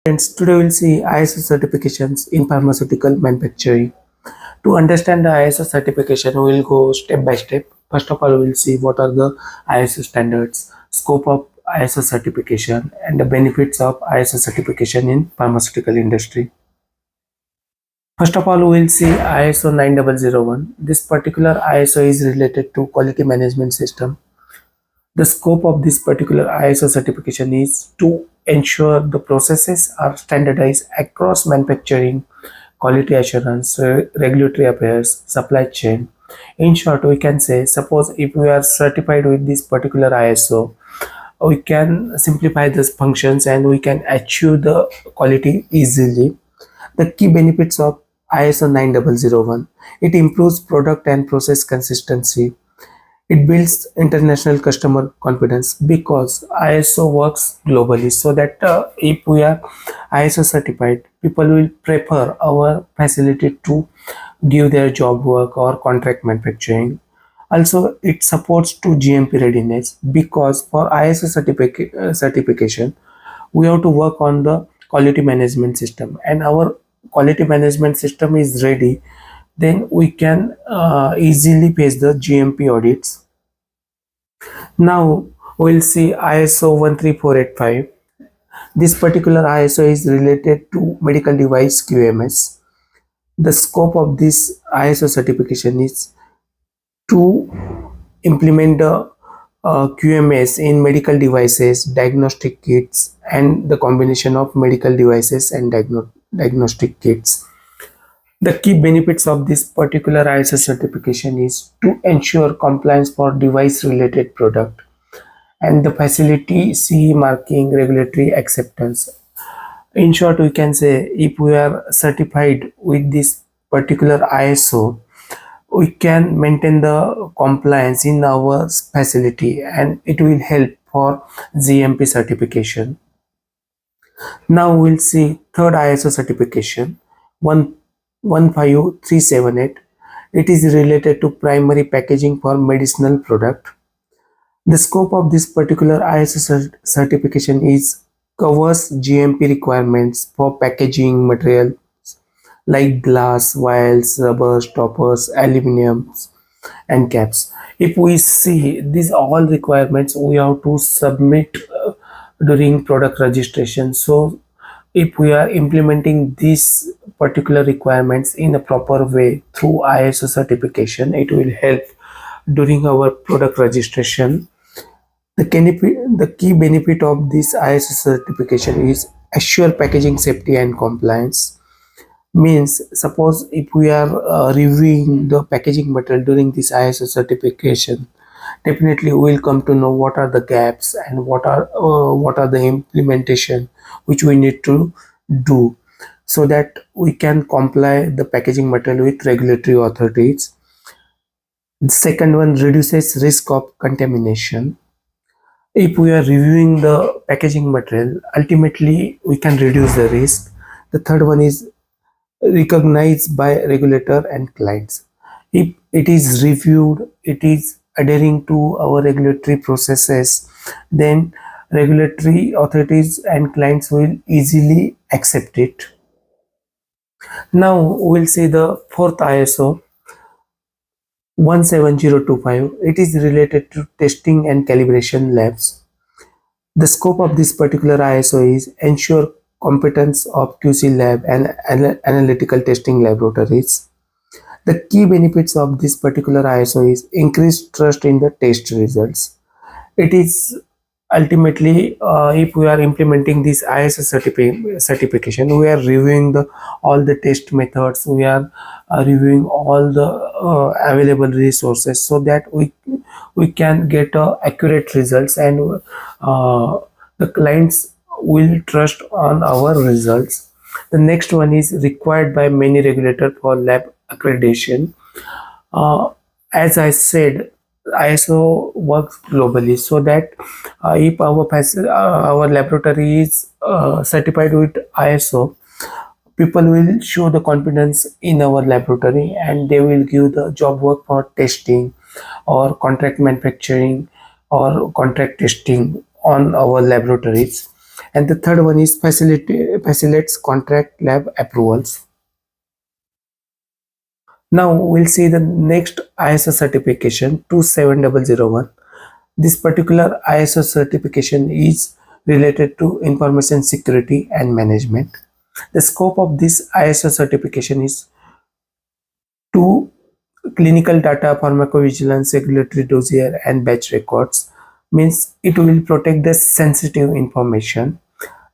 Friends, today we'll see ISO certifications in pharmaceutical manufacturing. To understand the ISO certification, we will go step by step. First of all, we'll see what are the ISO standards, scope of ISO certification, and the benefits of ISO certification in pharmaceutical industry. First of all, we'll see ISO 9001. This particular ISO is related to quality management system. The scope of this particular ISO certification is to ensure the processes are standardized across manufacturing, quality assurance, regulatory affairs, supply chain. In short, we can say, suppose if we are certified with this particular ISO, we can simplify these functions and we can achieve the quality easily. The key benefits of ISO 9001: it improves product and process consistency. It builds international customer confidence because ISO works globally, so that if we are ISO certified, people will prefer our facility to give their job work or contract manufacturing. Also, it supports to GMP readiness because for ISO certification, we have to work on the quality management system, and our quality management system is ready, then we can easily face the GMP audits. Now we'll see ISO 13485. This particular ISO is related to medical device QMS. The scope of this ISO certification is to implement the QMS in medical devices, diagnostic kits, and the combination of medical devices and diagnostic kits. The key benefits of this particular ISO certification is to ensure compliance for device-related product and the facility CE marking, regulatory acceptance. In short, we can say if we are certified with this particular ISO, we can maintain the compliance in our facility and it will help for GMP certification. Now we'll see third ISO certification, 15378. It is related to primary packaging for medicinal product. The scope of this particular ISO certification is covers GMP requirements for packaging material like glass, vials, rubber, stoppers, aluminum, and caps. If we see these all requirements, we have to submit during product registration. So if we are implementing these particular requirements in a proper way through ISO certification, it will help during our product registration. The key benefit of this ISO certification is assure packaging safety and compliance. Means, suppose if we are reviewing the packaging material during this ISO certification, definitely we will come to know what are the gaps and what are the implementation which we need to do, so that we can comply the packaging material with regulatory authorities. The second one reduces risk of contamination. If we are reviewing the packaging material, ultimately we can reduce the risk. The third one is recognized by regulator and clients. If it is reviewed, it is adhering to our regulatory processes, then regulatory authorities and clients will easily accept it. Now we'll see the fourth ISO, 17025. It is related to testing and calibration labs. The scope of this particular ISO is ensure competence of QC lab and analytical testing laboratories. The key benefits of this particular ISO is increased trust in the test results. It is ultimately, if we are implementing this ISO certification, we are reviewing all the test methods, we are reviewing all the available resources, so that we can get accurate results, and the clients will trust on our results. The next one is required by many regulators for lab accreditation. As I said, ISO works globally, so that if our laboratory is certified with ISO, people will show the confidence in our laboratory and they will give the job work for testing or contract manufacturing or contract testing on our laboratories. And the third one is facilitates contract lab approvals. Now we'll see the next ISO certification 27001. This particular ISO certification is related to information security and management. The scope of this ISO certification is to clinical data, pharmacovigilance, regulatory dossier, and batch records. Means it will protect the sensitive information.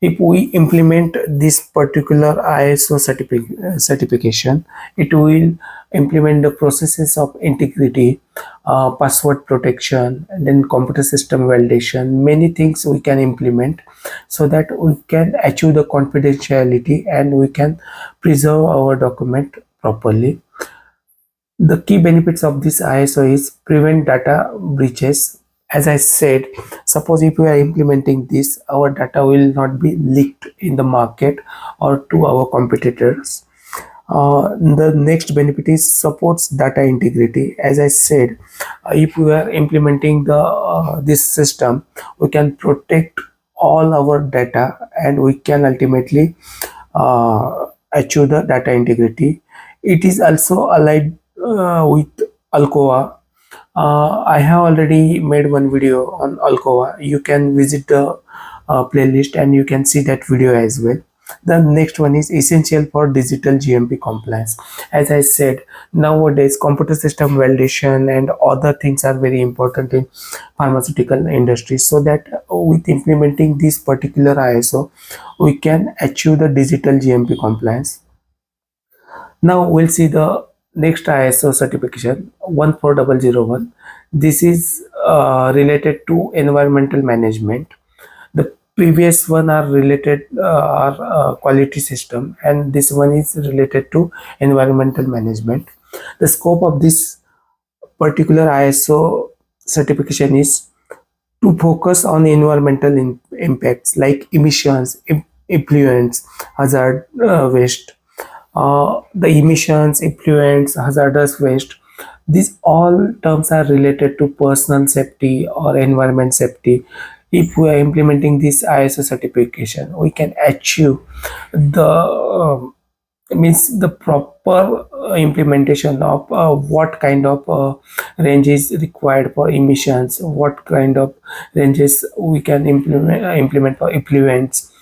If we implement this particular ISO certification, it will implement the processes of integrity, password protection, and then computer system validation. Many things we can implement so that we can achieve the confidentiality and we can preserve our document properly. The key benefits of this ISO is prevent data breaches. As I said, suppose if we are implementing this, our data will not be leaked in the market or to our competitors. The next benefit is supports data integrity. As I said, if we are implementing this system, we can protect all our data and we can ultimately achieve the data integrity. It is also allied with Alcoa. I have already made one video on Alcoa. You can visit the playlist and you can see that video as well. The next one is essential for digital GMP compliance. As I said, nowadays computer system validation and other things are very important in pharmaceutical industry. So that with implementing this particular ISO, we can achieve the digital GMP compliance. Now we'll see the next ISO certification 14001. This is related to environmental management. The previous one are related are quality system, and this one is related to environmental management. The scope of this particular ISO certification is to focus on environmental impacts like emissions, effluents, hazard waste, the emissions, effluents, hazardous waste. These all terms are related to personal safety or environment safety. If we are implementing this ISO certification, we can achieve the means the proper implementation of what kind of range is required for emissions, what kind of ranges we can implement for effluents,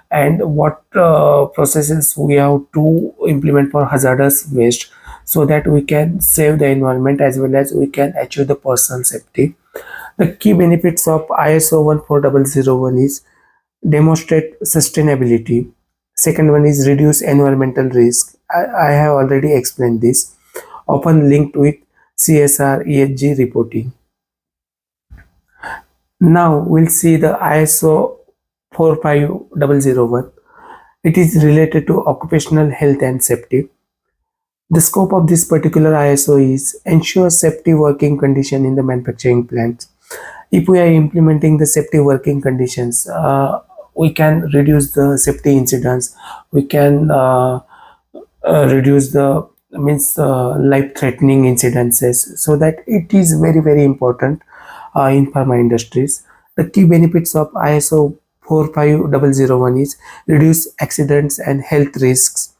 and what processes we have to implement for hazardous waste, so that we can save the environment as well as we can achieve the personal safety. The key benefits of ISO 14001 is demonstrate sustainability. Second one is reduce environmental risk. I have already explained this, often linked with CSR ESG reporting. Now we'll see the ISO 45001. It is related to occupational health and safety. The scope of this particular ISO is ensure safety working condition in the manufacturing plants. If we are implementing the safety working conditions, we can reduce the safety incidents. We can reduce the means life-threatening incidences. So that it is very important in pharma industries. The key benefits of ISO 45001 is reduce accidents and health risks.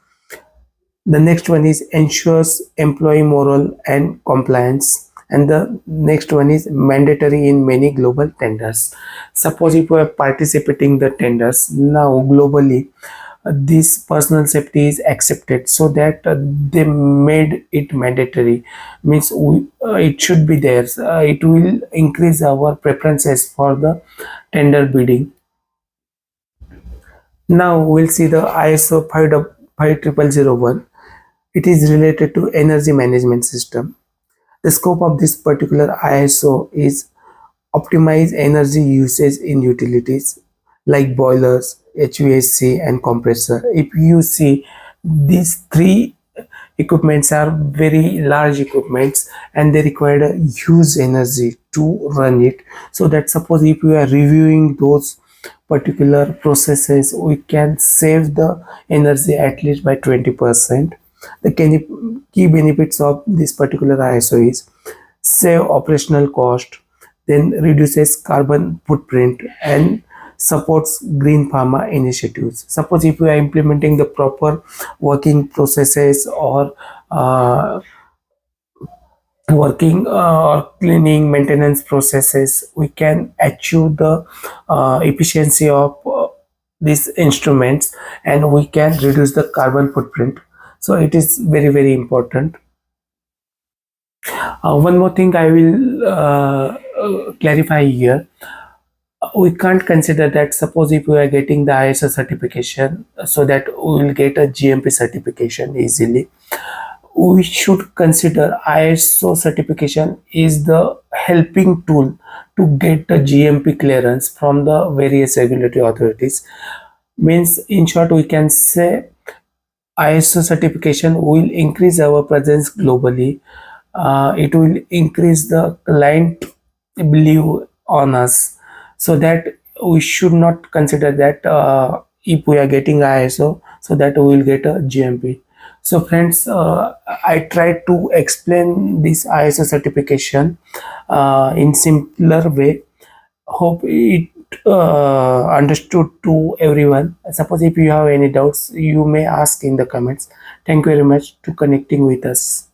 The next one is ensures employee moral and compliance, and the next one is mandatory in many global tenders. Suppose if we are participating the tenders now globally, this personal safety is accepted, so that they made it mandatory. Means it should be there. It will increase our preferences for the tender bidding. Now we'll see the ISO 50001. It is related to energy management system. The scope of this particular ISO is optimize energy usage in utilities like boilers, HVAC, and compressor. If you see, these three equipments are very large equipments and they require a huge energy to run it. So that suppose if we are reviewing those particular processes, we can save the energy at least by 20%. The key benefits of this particular ISO is save operational cost, then reduces carbon footprint, and supports green pharma initiatives. Suppose if we are implementing the proper working processes or working or cleaning maintenance processes, we can achieve the efficiency of these instruments, and we can reduce the carbon footprint. So it is very very important. One more thing I will clarify here. We can't consider that suppose if we are getting the ISO certification, so that we will get a GMP certification easily. We should consider ISO certification is the helping tool to get the GMP clearance from the various regulatory authorities. Means, in short, we can say ISO certification will increase our presence globally. It will increase the client believe on us, so that we should not consider that if we are getting ISO, so that we will get a GMP. So friends, I tried to explain this ISO certification in simpler way. Hope it understood to everyone. Suppose if you have any doubts, you may ask in the comments. Thank you very much to connecting with us.